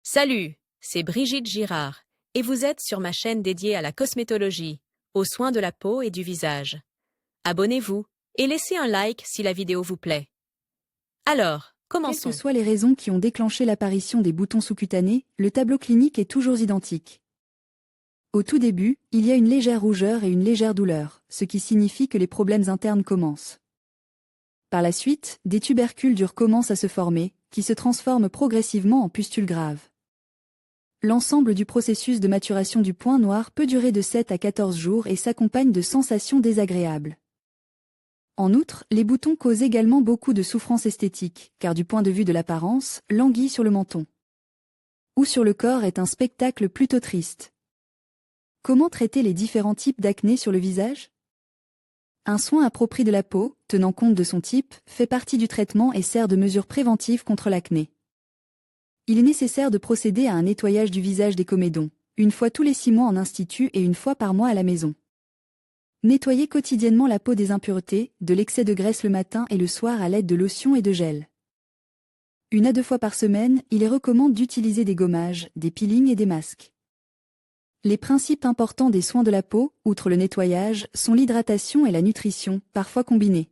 Salut, c'est Brigitte Girard, et vous êtes sur ma chaîne dédiée à la cosmétologie, aux soins de la peau et du visage. Abonnez-vous et laissez un like si la vidéo vous plaît. Alors, Quelles que commençons. soient les raisons qui ont déclenché l'apparition des boutons sous-cutanés, le tableau clinique est toujours identique. Au tout début, il y a une légère rougeur et une légère douleur, ce qui signifie que les problèmes internes commencent. Par la suite, des tubercules durs commencent à se former, qui se transforment progressivement en pustules graves. L'ensemble du processus de maturation du point noir peut durer de 7 à 14 jours et s'accompagne de sensations désagréables. En outre, les boutons causent également beaucoup de souffrances esthétiques, car du point de vue de l'apparence, l'anguille sur le menton ou sur le corps est un spectacle plutôt triste. Comment traiter les différents types d'acné sur le visage? Un soin approprié de la peau, tenant compte de son type, fait partie du traitement et sert de mesure préventive contre l'acné. Il est nécessaire de procéder à un nettoyage du visage des comédons, une fois tous les 6 mois en institut et une fois par mois à la maison. Nettoyer quotidiennement la peau des impuretés, de l'excès de graisse le matin et le soir à l'aide de lotion et de gel. 1 à 2 fois par semaine, il est recommandé d'utiliser des gommages, des peelings et des masques. Les principes importants des soins de la peau, outre le nettoyage, sont l'hydratation et la nutrition, parfois combinées.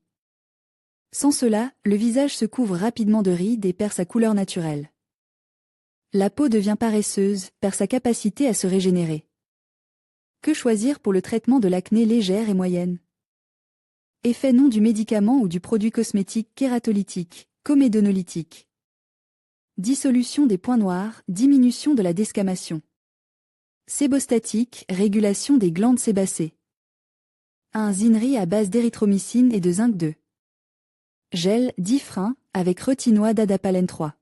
Sans cela, le visage se couvre rapidement de rides et perd sa couleur naturelle. La peau devient paresseuse, perd sa capacité à se régénérer. Que choisir pour le traitement de l'acné légère et moyenne? Effet non du médicament ou du produit cosmétique kératolytique, comédonolytique. Dissolution des points noirs, diminution de la desquamation. Sébostatique, régulation des glandes sébacées. Un zinri à base d'érythromycine et de zinc 2. Gel difrin avec retinoïde d'adapalène 3.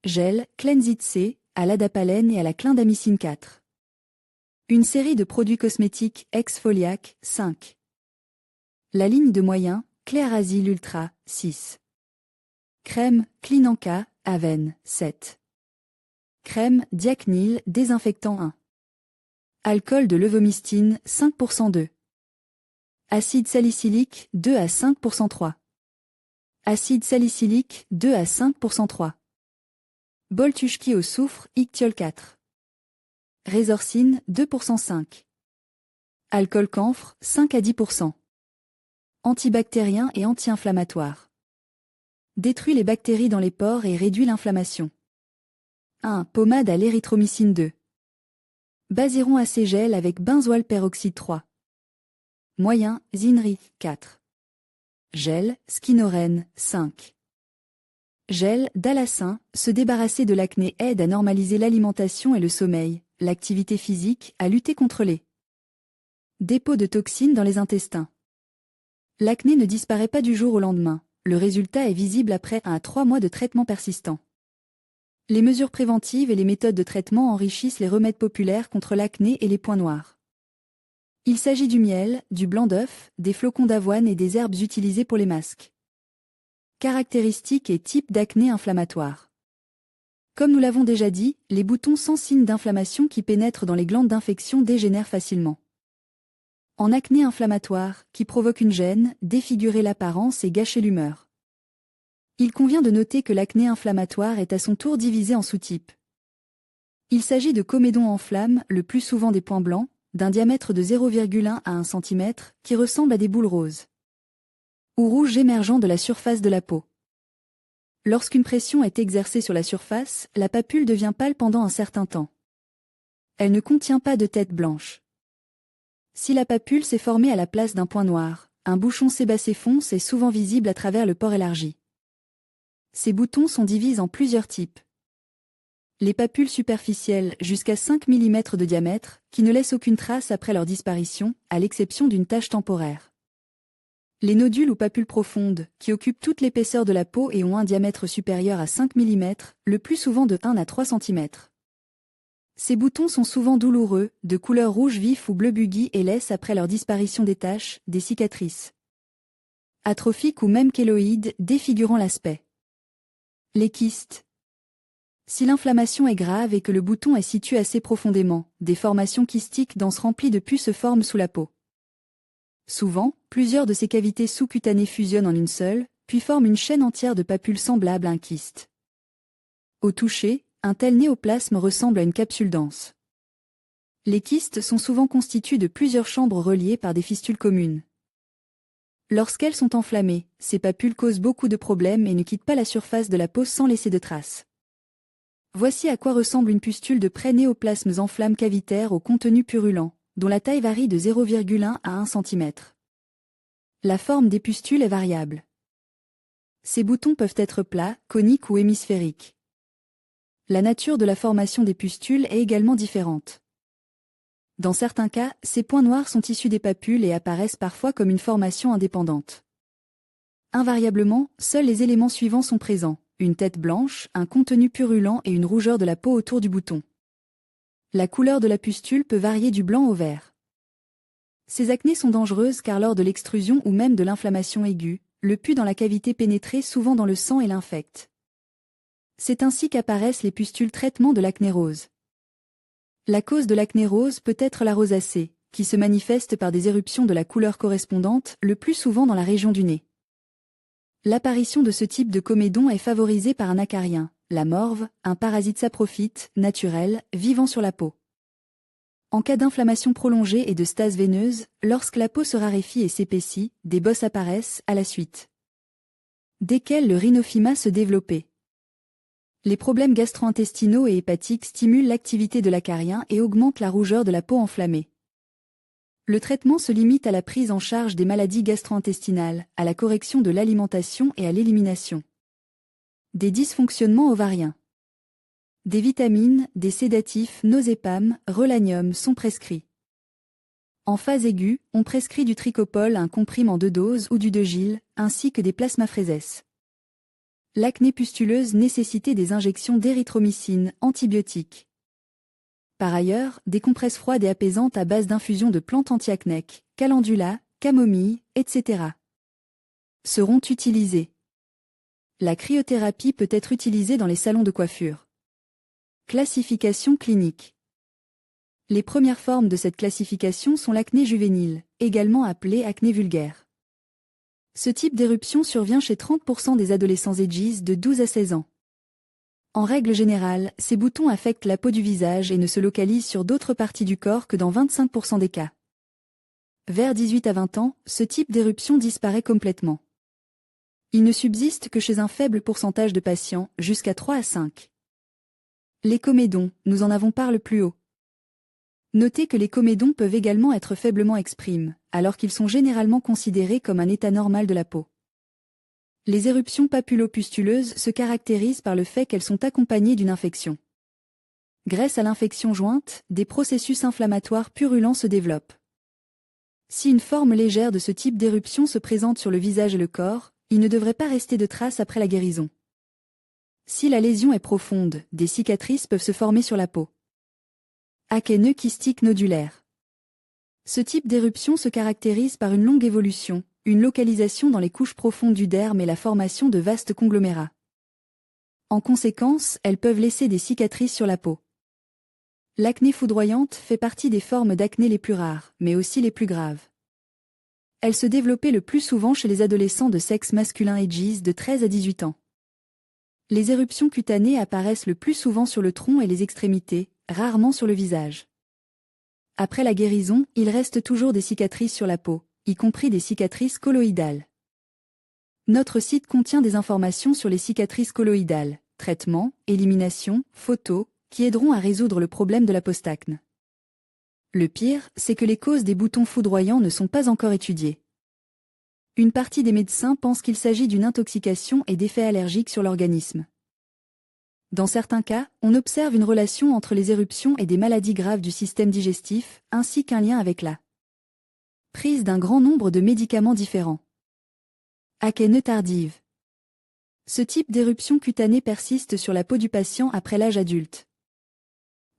Gel Cleansit C à l'adapalène et à la clindamycine 4. Une série de produits cosmétiques exfoliaques 5. La ligne de moyens Clearasil Ultra 6. Crème Clinanca Aven 7. Crème Diacnyl désinfectant 1. Alcool de levomystine 5% 2. Acide salicylique 2 à 5% 3. Acide salicylique 2 à 5% 3. Boltuschki au soufre Ictiol 4. Résorcine 2% 5. Alcool camphre 5 à 10%. Antibactérien et anti-inflammatoire. Détruit les bactéries dans les pores et réduit l'inflammation. 1. Pommade à l'érythromycine 2. Basiron acégel avec benzoyl peroxyde 3. Moyen, Zinri 4. Gel, Skinoren 5. Gel, Dalacin, se débarrasser de l'acné aide à normaliser l'alimentation et le sommeil, l'activité physique, à lutter contre les dépôts de toxines dans les intestins. L'acné ne disparaît pas du jour au lendemain, le résultat est visible après 1 à 3 mois de traitement persistant. Les mesures préventives et les méthodes de traitement enrichissent les remèdes populaires contre l'acné et les points noirs. Il s'agit du miel, du blanc d'œuf, des flocons d'avoine et des herbes utilisées pour les masques. Caractéristiques et types d'acné inflammatoire. Comme nous l'avons déjà dit, les boutons sans signe d'inflammation qui pénètrent dans les glandes d'infection dégénèrent facilement. En acné inflammatoire, qui provoque une gêne, défigurer l'apparence et gâcher l'humeur. Il convient de noter que l'acné inflammatoire est à son tour divisé en sous-types. Il s'agit de comédons en flammes, le plus souvent des points blancs, d'un diamètre de 0,1 à 1 cm, qui ressemblent à des boules roses ou rouges émergeant de la surface de la peau. Lorsqu'une pression est exercée sur la surface, la papule devient pâle pendant un certain temps. Elle ne contient pas de tête blanche. Si la papule s'est formée à la place d'un point noir, un bouchon sébacé fonce est souvent visible à travers le pore élargi. Ces boutons sont divisés en plusieurs types. Les papules superficielles jusqu'à 5 mm de diamètre, qui ne laissent aucune trace après leur disparition, à l'exception d'une tache temporaire. Les nodules ou papules profondes, qui occupent toute l'épaisseur de la peau et ont un diamètre supérieur à 5 mm, le plus souvent de 1 à 3 cm. Ces boutons sont souvent douloureux, de couleur rouge vif ou bleu buggy et laissent après leur disparition des taches, des cicatrices atrophiques ou même kéloïdes, défigurant l'aspect. Les kystes. Si l'inflammation est grave et que le bouton est situé assez profondément, des formations kystiques denses remplies de pus se forment sous la peau. Souvent, plusieurs de ces cavités sous-cutanées fusionnent en une seule, puis forment une chaîne entière de papules semblables à un kyste. Au toucher, un tel néoplasme ressemble à une capsule dense. Les kystes sont souvent constitués de plusieurs chambres reliées par des fistules communes. Lorsqu'elles sont enflammées, ces papules causent beaucoup de problèmes et ne quittent pas la surface de la peau sans laisser de traces. Voici à quoi ressemble une pustule de pré-néoplasmes en flammes cavitaires au contenu purulent, dont la taille varie de 0,1 à 1 cm. La forme des pustules est variable. Ces boutons peuvent être plats, coniques ou hémisphériques. La nature de la formation des pustules est également différente. Dans certains cas, ces points noirs sont issus des papules et apparaissent parfois comme une formation indépendante. Invariablement, seuls les éléments suivants sont présents: une tête blanche, un contenu purulent et une rougeur de la peau autour du bouton. La couleur de la pustule peut varier du blanc au vert. Ces acnées sont dangereuses car lors de l'extrusion ou même de l'inflammation aiguë, le pus dans la cavité pénétrait souvent dans le sang et l'infecte. C'est ainsi qu'apparaissent les pustules traitement de l'acné rose. La cause de l'acné rose peut être la rosacée, qui se manifeste par des éruptions de la couleur correspondante, le plus souvent dans la région du nez. L'apparition de ce type de comédon est favorisée par un acarien, la morve, un parasite saprophyte, naturel, vivant sur la peau. En cas d'inflammation prolongée et de stase veineuse, lorsque la peau se raréfie et s'épaissit, des bosses apparaissent à la suite, desquelles le rhinophyma se développait. Les problèmes gastro-intestinaux et hépatiques stimulent l'activité de l'acarien et augmentent la rougeur de la peau enflammée. Le traitement se limite à la prise en charge des maladies gastro-intestinales, à la correction de l'alimentation et à l'élimination des dysfonctionnements ovariens. Des vitamines, des sédatifs, nozépam, relanium sont prescrits. En phase aiguë, on prescrit du tricopol, un comprim en 2 doses ou du Degil, ainsi que des plasmaphéreses. L'acné pustuleuse nécessitait des injections d'érythromycine, antibiotiques. Par ailleurs, des compresses froides et apaisantes à base d'infusions de plantes antiacnéiques, calendula, camomille, etc. seront utilisées. La cryothérapie peut être utilisée dans les salons de coiffure. Classification clinique. Les premières formes de cette classification sont l'acné juvénile, également appelée acné vulgaire. Ce type d'éruption survient chez 30% des adolescents ageistes de 12 à 16 ans. En règle générale, ces boutons affectent la peau du visage et ne se localisent sur d'autres parties du corps que dans 25% des cas. Vers 18 à 20 ans, ce type d'éruption disparaît complètement. Il ne subsiste que chez un faible pourcentage de patients, jusqu'à 3 à 5. Les comédons, nous en avons parlé plus haut. Notez que les comédons peuvent également être faiblement exprimes, alors qu'ils sont généralement considérés comme un état normal de la peau. Les éruptions papulopustuleuses se caractérisent par le fait qu'elles sont accompagnées d'une infection. Grâce à l'infection jointe, des processus inflammatoires purulents se développent. Si une forme légère de ce type d'éruption se présente sur le visage et le corps, il ne devrait pas rester de traces après la guérison. Si la lésion est profonde, des cicatrices peuvent se former sur la peau. Acné kystique nodulaire. Ce type d'éruption se caractérise par une longue évolution, une localisation dans les couches profondes du derme et la formation de vastes conglomérats. En conséquence, elles peuvent laisser des cicatrices sur la peau. L'acné foudroyante fait partie des formes d'acné les plus rares, mais aussi les plus graves. Elle se développait le plus souvent chez les adolescents de sexe masculin ageistes de 13 à 18 ans. Les éruptions cutanées apparaissent le plus souvent sur le tronc et les extrémités, rarement sur le visage. Après la guérison, il reste toujours des cicatrices sur la peau, y compris des cicatrices colloïdales. Notre site contient des informations sur les cicatrices colloïdales, traitement, élimination, photos, qui aideront à résoudre le problème de la postacne. Le pire, c'est que les causes des boutons foudroyants ne sont pas encore étudiées. Une partie des médecins pensent qu'il s'agit d'une intoxication et d'effets allergiques sur l'organisme. Dans certains cas, on observe une relation entre les éruptions et des maladies graves du système digestif, ainsi qu'un lien avec la prise d'un grand nombre de médicaments différents. Acné tardive. Ce type d'éruption cutanée persiste sur la peau du patient après l'âge adulte.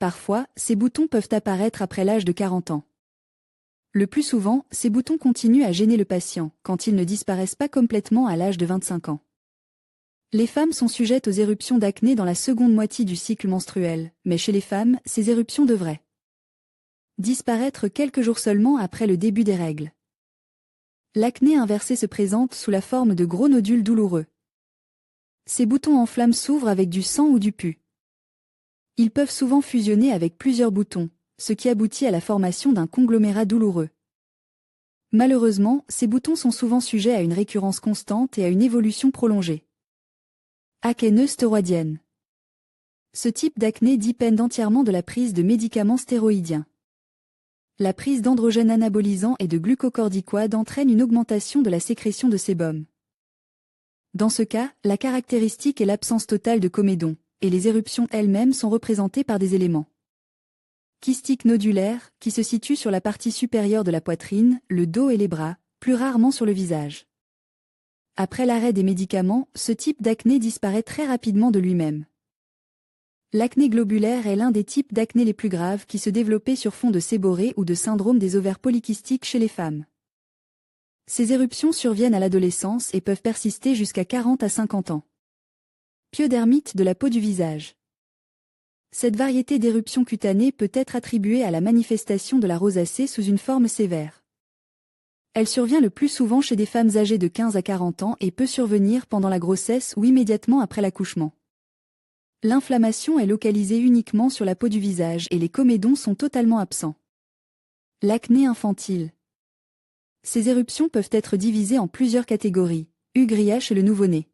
Parfois, ces boutons peuvent apparaître après l'âge de 40 ans. Le plus souvent, ces boutons continuent à gêner le patient, quand ils ne disparaissent pas complètement à l'âge de 25 ans. Les femmes sont sujettes aux éruptions d'acné dans la seconde moitié du cycle menstruel, mais chez les femmes, ces éruptions devraient disparaître quelques jours seulement après le début des règles. L'acné inversé se présente sous la forme de gros nodules douloureux. Ces boutons en flammes s'ouvrent avec du sang ou du pus. Ils peuvent souvent fusionner avec plusieurs boutons, ce qui aboutit à la formation d'un conglomérat douloureux. Malheureusement, ces boutons sont souvent sujets à une récurrence constante et à une évolution prolongée. Acné stéroïdienne. Ce type d'acné dépend entièrement de la prise de médicaments stéroïdiens. La prise d'androgènes anabolisants et de glucocorticoïdes entraîne une augmentation de la sécrétion de sébum. Dans ce cas, la caractéristique est l'absence totale de comédon, et les éruptions elles-mêmes sont représentées par des éléments kystiques nodulaires, qui se situent sur la partie supérieure de la poitrine, le dos et les bras, plus rarement sur le visage. Après l'arrêt des médicaments, ce type d'acné disparaît très rapidement de lui-même. L'acné globulaire est l'un des types d'acné les plus graves qui se développaient sur fond de séborrhée ou de syndrome des ovaires polykystiques chez les femmes. Ces éruptions surviennent à l'adolescence et peuvent persister jusqu'à 40 à 50 ans. Pyodermite de la peau du visage. Cette variété d'éruptions cutanées peut être attribuée à la manifestation de la rosacée sous une forme sévère. Elle survient le plus souvent chez des femmes âgées de 15 à 40 ans et peut survenir pendant la grossesse ou immédiatement après l'accouchement. L'inflammation est localisée uniquement sur la peau du visage et les comédons sont totalement absents. L'acné infantile. Ces éruptions peuvent être divisées en plusieurs catégories, UGRIA chez le nouveau-né.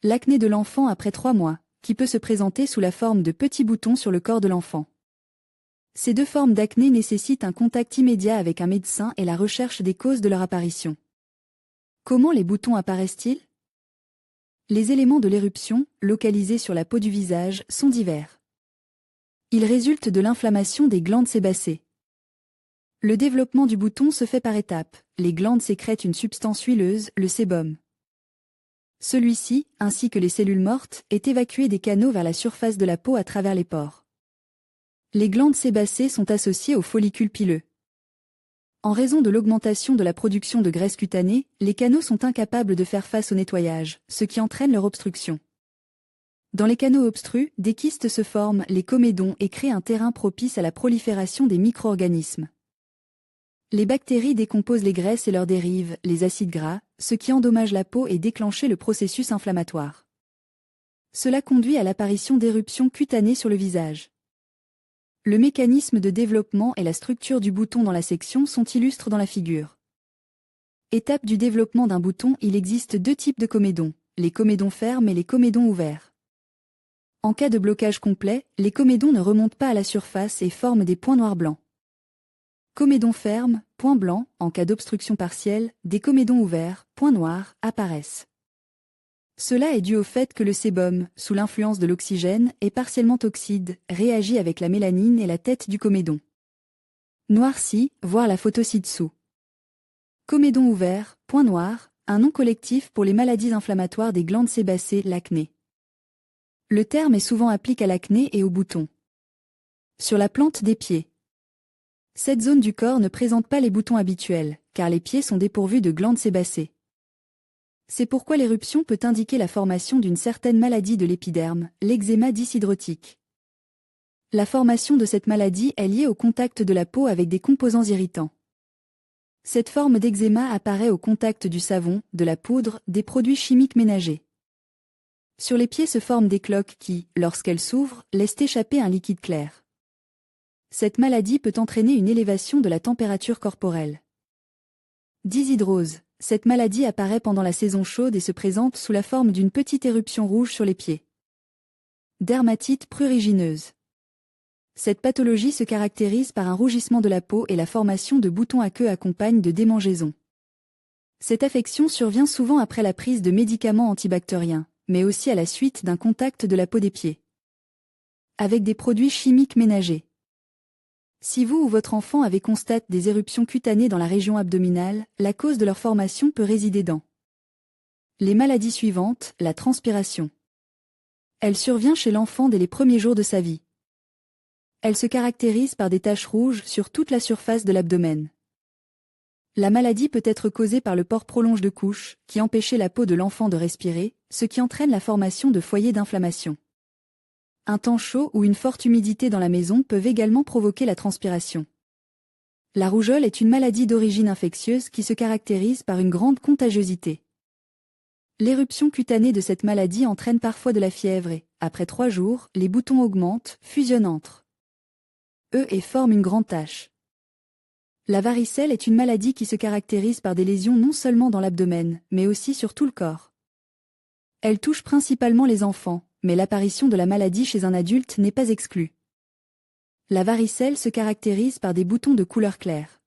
L'acné de l'enfant après 3 mois, qui peut se présenter sous la forme de petits boutons sur le corps de l'enfant. Ces deux formes d'acné nécessitent un contact immédiat avec un médecin et la recherche des causes de leur apparition. Comment les boutons apparaissent-ils ? Les éléments de l'éruption, localisés sur la peau du visage, sont divers. Ils résultent de l'inflammation des glandes sébacées. Le développement du bouton se fait par étapes. Les glandes sécrètent une substance huileuse, le sébum. Celui-ci, ainsi que les cellules mortes, est évacué des canaux vers la surface de la peau à travers les pores. Les glandes sébacées sont associées aux follicules pileux. En raison de l'augmentation de la production de graisse cutanée, les canaux sont incapables de faire face au nettoyage, ce qui entraîne leur obstruction. Dans les canaux obstrus, des kystes se forment, les comédons, et créent un terrain propice à la prolifération des micro-organismes. Les bactéries décomposent les graisses et leurs dérives, les acides gras, ce qui endommage la peau et déclenche le processus inflammatoire. Cela conduit à l'apparition d'éruptions cutanées sur le visage. Le mécanisme de développement et la structure du bouton dans la section sont illustres dans la figure. Étape du développement d'un bouton, il existe 2 types de comédons, les comédons fermes et les comédons ouverts. En cas de blocage complet, les comédons ne remontent pas à la surface et forment des points noirs blancs. Comédons fermes, points blancs, en cas d'obstruction partielle, des comédons ouverts, points noirs, apparaissent. Cela est dû au fait que le sébum, sous l'influence de l'oxygène, est partiellement oxyde, réagit avec la mélanine et la tête du comédon. Noirci, voir la photo ci-dessous. Comédon ouvert, point noir, un nom collectif pour les maladies inflammatoires des glandes sébacées, l'acné. Le terme est souvent appliqué à l'acné et aux boutons. Sur la plante des pieds. Cette zone du corps ne présente pas les boutons habituels, car les pieds sont dépourvus de glandes sébacées. C'est pourquoi l'éruption peut indiquer la formation d'une certaine maladie de l'épiderme, l'eczéma dyshydrotique. La formation de cette maladie est liée au contact de la peau avec des composants irritants. Cette forme d'eczéma apparaît au contact du savon, de la poudre, des produits chimiques ménagers. Sur les pieds se forment des cloques qui, lorsqu'elles s'ouvrent, laissent échapper un liquide clair. Cette maladie peut entraîner une élévation de la température corporelle. Dyshydrose. Cette maladie apparaît pendant la saison chaude et se présente sous la forme d'une petite éruption rouge sur les pieds. Dermatite prurigineuse. Cette pathologie se caractérise par un rougissement de la peau et la formation de boutons à queue accompagne de démangeaisons. Cette affection survient souvent après la prise de médicaments antibactériens, mais aussi à la suite d'un contact de la peau des pieds avec des produits chimiques ménagers. Si vous ou votre enfant avez constaté des éruptions cutanées dans la région abdominale, la cause de leur formation peut résider dans les maladies suivantes, la transpiration. Elle survient chez l'enfant dès les premiers jours de sa vie. Elle se caractérise par des taches rouges sur toute la surface de l'abdomen. La maladie peut être causée par le port prolonge de couche, qui empêchait la peau de l'enfant de respirer, ce qui entraîne la formation de foyers d'inflammation. Un temps chaud ou une forte humidité dans la maison peuvent également provoquer la transpiration. La rougeole est une maladie d'origine infectieuse qui se caractérise par une grande contagiosité. L'éruption cutanée de cette maladie entraîne parfois de la fièvre et, après 3 jours, les boutons augmentent, fusionnent entre eux et forment une grande tache. La varicelle est une maladie qui se caractérise par des lésions non seulement dans l'abdomen, mais aussi sur tout le corps. Elle touche principalement les enfants, mais l'apparition de la maladie chez un adulte n'est pas exclue. La varicelle se caractérise par des boutons de couleur claire.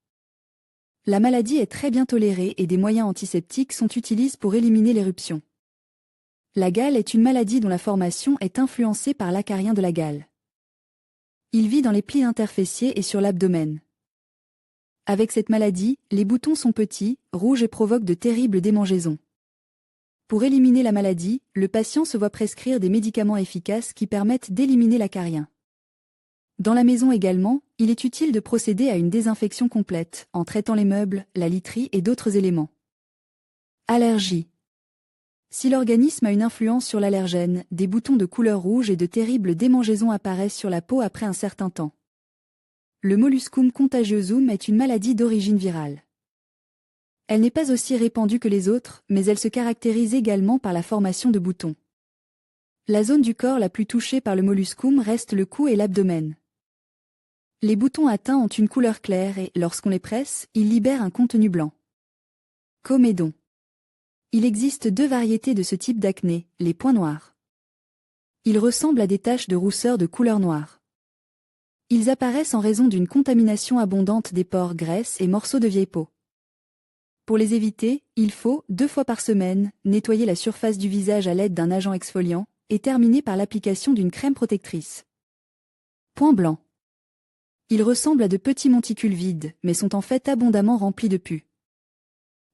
La maladie est très bien tolérée et des moyens antiseptiques sont utilisés pour éliminer l'éruption. La gale est une maladie dont la formation est influencée par l'acarien de la gale. Il vit dans les plis interféciés et sur l'abdomen. Avec cette maladie, les boutons sont petits, rouges et provoquent de terribles démangeaisons. Pour éliminer la maladie, le patient se voit prescrire des médicaments efficaces qui permettent d'éliminer l'acarien. Dans la maison également, il est utile de procéder à une désinfection complète, en traitant les meubles, la literie et d'autres éléments. Allergie. Si l'organisme a une influence sur l'allergène, des boutons de couleur rouge et de terribles démangeaisons apparaissent sur la peau après un certain temps. Le molluscum contagiosum est une maladie d'origine virale. Elle n'est pas aussi répandue que les autres, mais elle se caractérise également par la formation de boutons. La zone du corps la plus touchée par le molluscum reste le cou et l'abdomen. Les boutons atteints ont une couleur claire et, lorsqu'on les presse, ils libèrent un contenu blanc. Comédon. Il existe 2 variétés de ce type d'acné, les points noirs. Ils ressemblent à des taches de rousseur de couleur noire. Ils apparaissent en raison d'une contamination abondante des pores, graisses et morceaux de vieille peau. Pour les éviter, il faut, 2 fois par semaine, nettoyer la surface du visage à l'aide d'un agent exfoliant, et terminer par l'application d'une crème protectrice. Points blancs. Ils ressemblent à de petits monticules vides, mais sont en fait abondamment remplis de pus.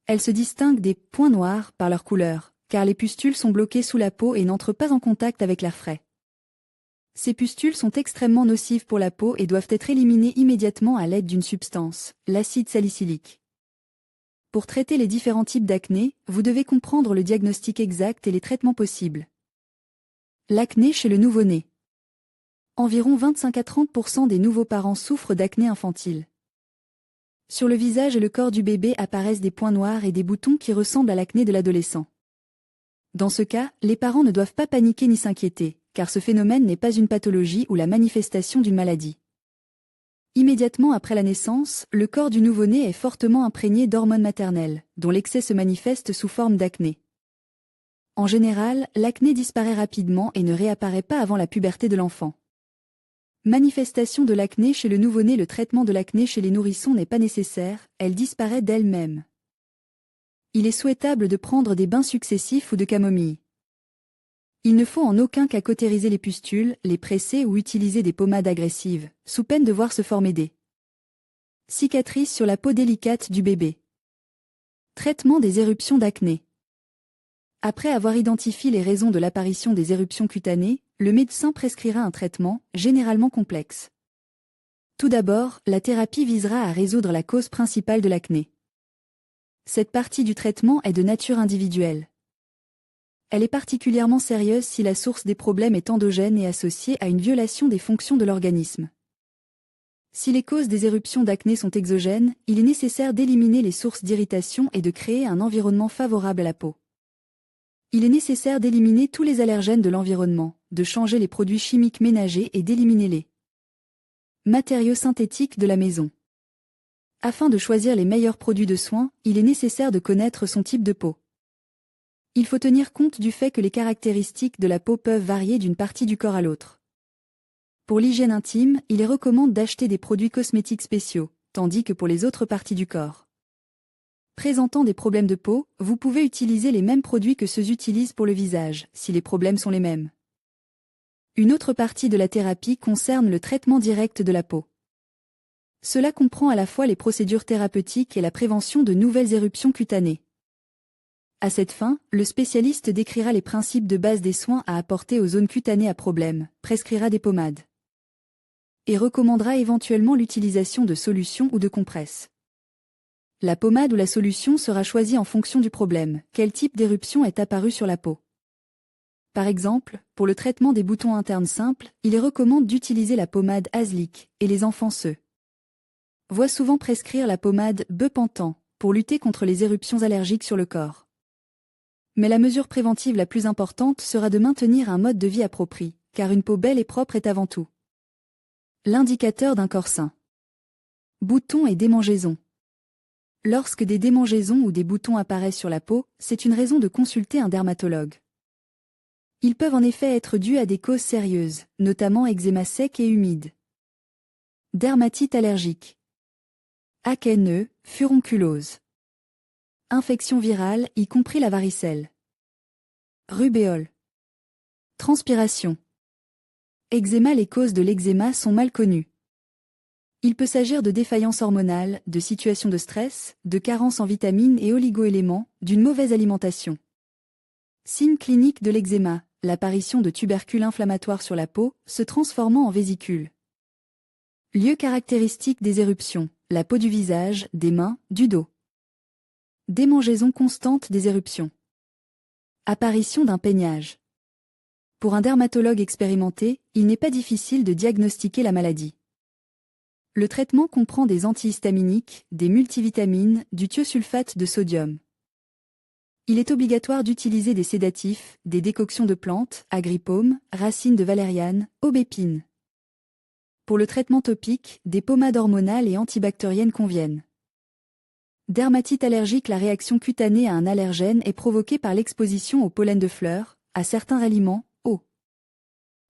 Elles se distinguent des points noirs par leur couleur, car les pustules sont bloquées sous la peau et n'entrent pas en contact avec l'air frais. Ces pustules sont extrêmement nocives pour la peau et doivent être éliminées immédiatement à l'aide d'une substance, l'acide salicylique. Pour traiter les différents types d'acné, vous devez comprendre le diagnostic exact et les traitements possibles. L'acné chez le nouveau-né. Environ 25 à 30% des nouveaux parents souffrent d'acné infantile. Sur le visage et le corps du bébé apparaissent des points noirs et des boutons qui ressemblent à l'acné de l'adolescent. Dans ce cas, les parents ne doivent pas paniquer ni s'inquiéter, car ce phénomène n'est pas une pathologie ou la manifestation d'une maladie. Immédiatement après la naissance, le corps du nouveau-né est fortement imprégné d'hormones maternelles, dont l'excès se manifeste sous forme d'acné. En général, l'acné disparaît rapidement et ne réapparaît pas avant la puberté de l'enfant. Manifestation de l'acné chez le nouveau-né. Le traitement de l'acné chez les nourrissons n'est pas nécessaire, elle disparaît d'elle-même. Il est souhaitable de prendre des bains successifs ou de camomille. Il ne faut en aucun cas cautériser les pustules, les presser ou utiliser des pommades agressives, sous peine de voir se former des cicatrices sur la peau délicate du bébé. Traitement des éruptions d'acné. Après avoir identifié les raisons de l'apparition des éruptions cutanées, le médecin prescrira un traitement, généralement complexe. Tout d'abord, la thérapie visera à résoudre la cause principale de l'acné. Cette partie du traitement est de nature individuelle. Elle est particulièrement sérieuse si la source des problèmes est endogène et associée à une violation des fonctions de l'organisme. Si les causes des éruptions d'acné sont exogènes, il est nécessaire d'éliminer les sources d'irritation et de créer un environnement favorable à la peau. Il est nécessaire d'éliminer tous les allergènes de l'environnement, de changer les produits chimiques ménagers et d'éliminer les matériaux synthétiques de la maison. Afin de choisir les meilleurs produits de soins, il est nécessaire de connaître son type de peau. Il faut tenir compte du fait que les caractéristiques de la peau peuvent varier d'une partie du corps à l'autre. Pour l'hygiène intime, il est recommandé d'acheter des produits cosmétiques spéciaux, tandis que pour les autres parties du corps présentant des problèmes de peau, vous pouvez utiliser les mêmes produits que ceux utilisés pour le visage, si les problèmes sont les mêmes. Une autre partie de la thérapie concerne le traitement direct de la peau. Cela comprend à la fois les procédures thérapeutiques et la prévention de nouvelles éruptions cutanées. À cette fin, le spécialiste décrira les principes de base des soins à apporter aux zones cutanées à problème, prescrira des pommades et recommandera éventuellement l'utilisation de solutions ou de compresses. La pommade ou la solution sera choisie en fonction du problème, quel type d'éruption est apparu sur la peau. Par exemple, pour le traitement des boutons internes simples, il est recommandé d'utiliser la pommade Aslick, et les enfants se voient souvent prescrire la pommade Bepanthen, pour lutter contre les éruptions allergiques sur le corps. Mais la mesure préventive la plus importante sera de maintenir un mode de vie approprié, car une peau belle et propre est avant tout l'indicateur d'un corps sain. Boutons et démangeaisons. Lorsque des démangeaisons ou des boutons apparaissent sur la peau, c'est une raison de consulter un dermatologue. Ils peuvent en effet être dus à des causes sérieuses, notamment eczéma sec et humide, dermatite allergique, acné, furonculose, infection virale, y compris la varicelle, rubéole, transpiration. Eczéma. Les causes de l'eczéma sont mal connues. Il peut s'agir de défaillance hormonale, de situations de stress, de carences en vitamines et oligo-éléments, d'une mauvaise alimentation. Signes cliniques de l'eczéma, l'apparition de tubercules inflammatoires sur la peau, se transformant en vésicules. Lieux caractéristiques des éruptions, la peau du visage, des mains, du dos. Démangeaison constante des éruptions. Apparition d'un peignage. Pour un dermatologue expérimenté, il n'est pas difficile de diagnostiquer la maladie. Le traitement comprend des antihistaminiques, des multivitamines, du thiosulfate de sodium. Il est obligatoire d'utiliser des sédatifs, des décoctions de plantes, agripaume, racines de valériane, aubépine. Pour le traitement topique, des pommades hormonales et antibactériennes conviennent. Dermatite allergique. La réaction cutanée à un allergène est provoquée par l'exposition au pollen de fleurs, à certains aliments, aux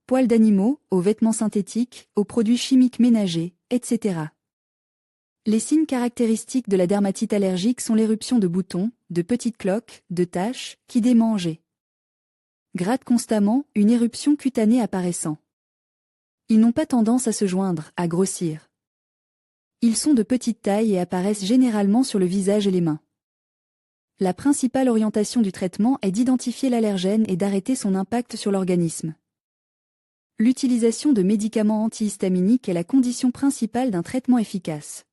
poils d'animaux, aux vêtements synthétiques, aux produits chimiques ménagers, etc. Les signes caractéristiques de la dermatite allergique sont l'éruption de boutons, de petites cloques, de taches, qui démangent et grattent constamment, une éruption cutanée apparaissant. Ils n'ont pas tendance à se joindre, à grossir. Ils sont de petite taille et apparaissent généralement sur le visage et les mains. La principale orientation du traitement est d'identifier l'allergène et d'arrêter son impact sur l'organisme. L'utilisation de médicaments antihistaminiques est la condition principale d'un traitement efficace.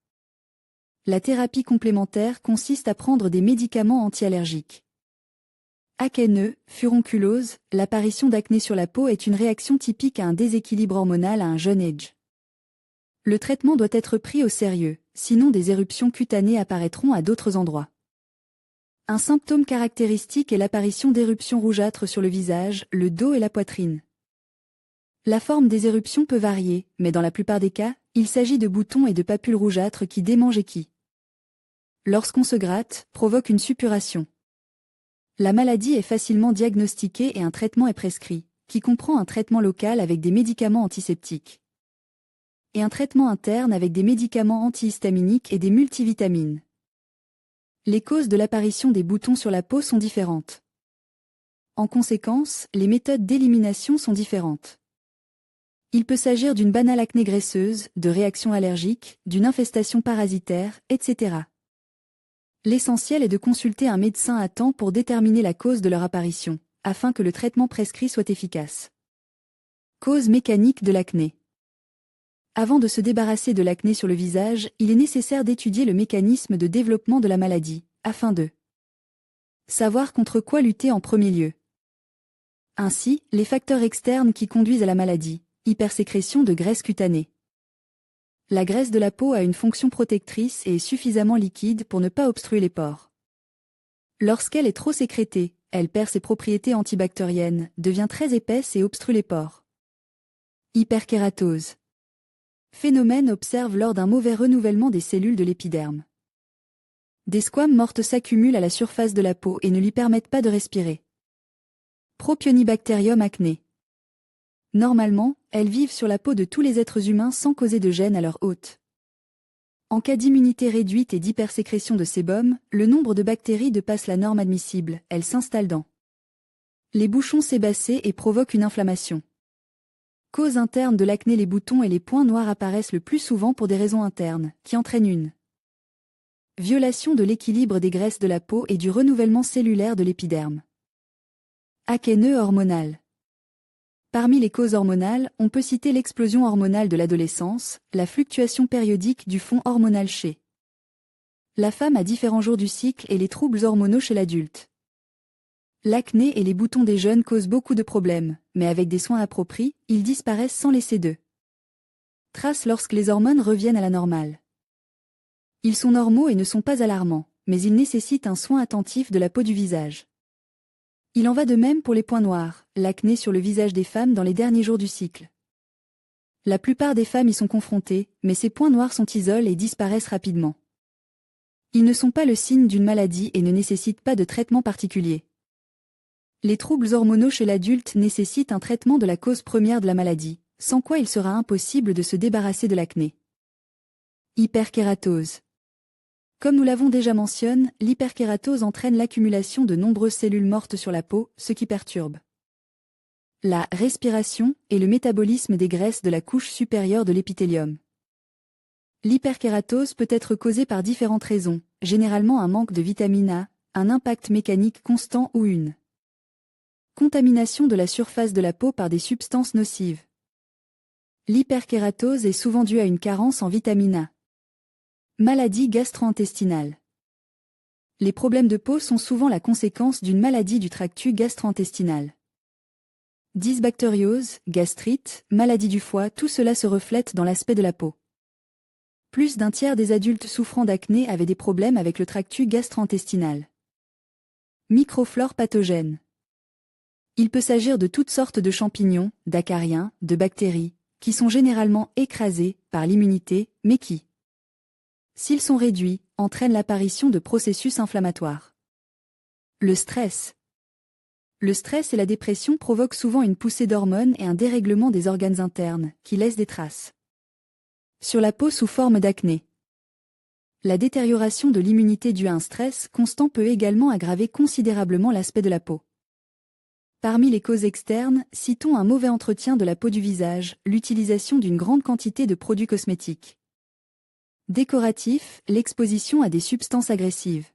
La thérapie complémentaire consiste à prendre des médicaments anti-allergiques. Acné, furonculose, l'apparition d'acné sur la peau est une réaction typique à un déséquilibre hormonal à un jeune âge. Le traitement doit être pris au sérieux, sinon des éruptions cutanées apparaîtront à d'autres endroits. Un symptôme caractéristique est l'apparition d'éruptions rougeâtres sur le visage, le dos et la poitrine. La forme des éruptions peut varier, mais dans la plupart des cas, il s'agit de boutons et de papules rougeâtres qui démangent et qui, lorsqu'on se gratte, provoquent une suppuration. La maladie est facilement diagnostiquée et un traitement est prescrit, qui comprend un traitement local avec des médicaments antiseptiques et un traitement interne avec des médicaments antihistaminiques et des multivitamines. Les causes de l'apparition des boutons sur la peau sont différentes. En conséquence, les méthodes d'élimination sont différentes. Il peut s'agir d'une banale acné graisseuse, de réactions allergiques, d'une infestation parasitaire, etc. L'essentiel est de consulter un médecin à temps pour déterminer la cause de leur apparition, afin que le traitement prescrit soit efficace. Cause mécanique de l'acné. Avant de se débarrasser de l'acné sur le visage, il est nécessaire d'étudier le mécanisme de développement de la maladie, afin de savoir contre quoi lutter en premier lieu. Ainsi, les facteurs externes qui conduisent à la maladie, hypersécrétion de graisse cutanée. La graisse de la peau a une fonction protectrice et est suffisamment liquide pour ne pas obstruer les pores. Lorsqu'elle est trop sécrétée, elle perd ses propriétés antibactériennes, devient très épaisse et obstrue les pores. Hyperkératose. Phénomène observé lors d'un mauvais renouvellement des cellules de l'épiderme. Des squames mortes s'accumulent à la surface de la peau et ne lui permettent pas de respirer. Propionibacterium acné. Normalement, elles vivent sur la peau de tous les êtres humains sans causer de gêne à leur hôte. En cas d'immunité réduite et d'hypersécrétion de sébum, le nombre de bactéries dépasse la norme admissible, elles s'installent dans les bouchons sébacés et provoquent une inflammation. Cause interne de l'acné. Les boutons et les points noirs apparaissent le plus souvent pour des raisons internes, qui entraînent une violation de l'équilibre des graisses de la peau et du renouvellement cellulaire de l'épiderme. Acné hormonal. Parmi les causes hormonales, on peut citer l'explosion hormonale de l'adolescence, la fluctuation périodique du fond hormonal chez la femme à différents jours du cycle et les troubles hormonaux chez l'adulte. L'acné et les boutons des jeunes causent beaucoup de problèmes, mais avec des soins appropriés, ils disparaissent sans laisser de traces lorsque les hormones reviennent à la normale. Ils sont normaux et ne sont pas alarmants, mais ils nécessitent un soin attentif de la peau du visage. Il en va de même pour les points noirs, l'acné sur le visage des femmes dans les derniers jours du cycle. La plupart des femmes y sont confrontées, mais ces points noirs sont isolés et disparaissent rapidement. Ils ne sont pas le signe d'une maladie et ne nécessitent pas de traitement particulier. Les troubles hormonaux chez l'adulte nécessitent un traitement de la cause première de la maladie, sans quoi il sera impossible de se débarrasser de l'acné. Hyperkératose. Comme nous l'avons déjà mentionné, l'hyperkératose entraîne l'accumulation de nombreuses cellules mortes sur la peau, ce qui perturbe la respiration et le métabolisme des graisses de la couche supérieure de l'épithélium. L'hyperkératose peut être causée par différentes raisons, généralement un manque de vitamine A, un impact mécanique constant ou une contamination de la surface de la peau par des substances nocives. L'hyperkératose est souvent due à une carence en vitamine A. Maladie gastro-intestinale. Les problèmes de peau sont souvent la conséquence d'une maladie du tractus gastro-intestinal. Dysbactériose, gastrite, maladie du foie, tout cela se reflète dans l'aspect de la peau. Plus d'un tiers des adultes souffrant d'acné avaient des problèmes avec le tractus gastro-intestinal. Microflore pathogène. Il peut s'agir de toutes sortes de champignons, d'acariens, de bactéries, qui sont généralement écrasés par l'immunité, mais qui, s'ils sont réduits, entraînent l'apparition de processus inflammatoires. Le stress. Le stress et la dépression provoquent souvent une poussée d'hormones et un dérèglement des organes internes, qui laissent des traces sur la peau sous forme d'acné. La détérioration de l'immunité due à un stress constant peut également aggraver considérablement l'aspect de la peau. Parmi les causes externes, citons un mauvais entretien de la peau du visage, l'utilisation d'une grande quantité de produits cosmétiques décoratifs, l'exposition à des substances agressives.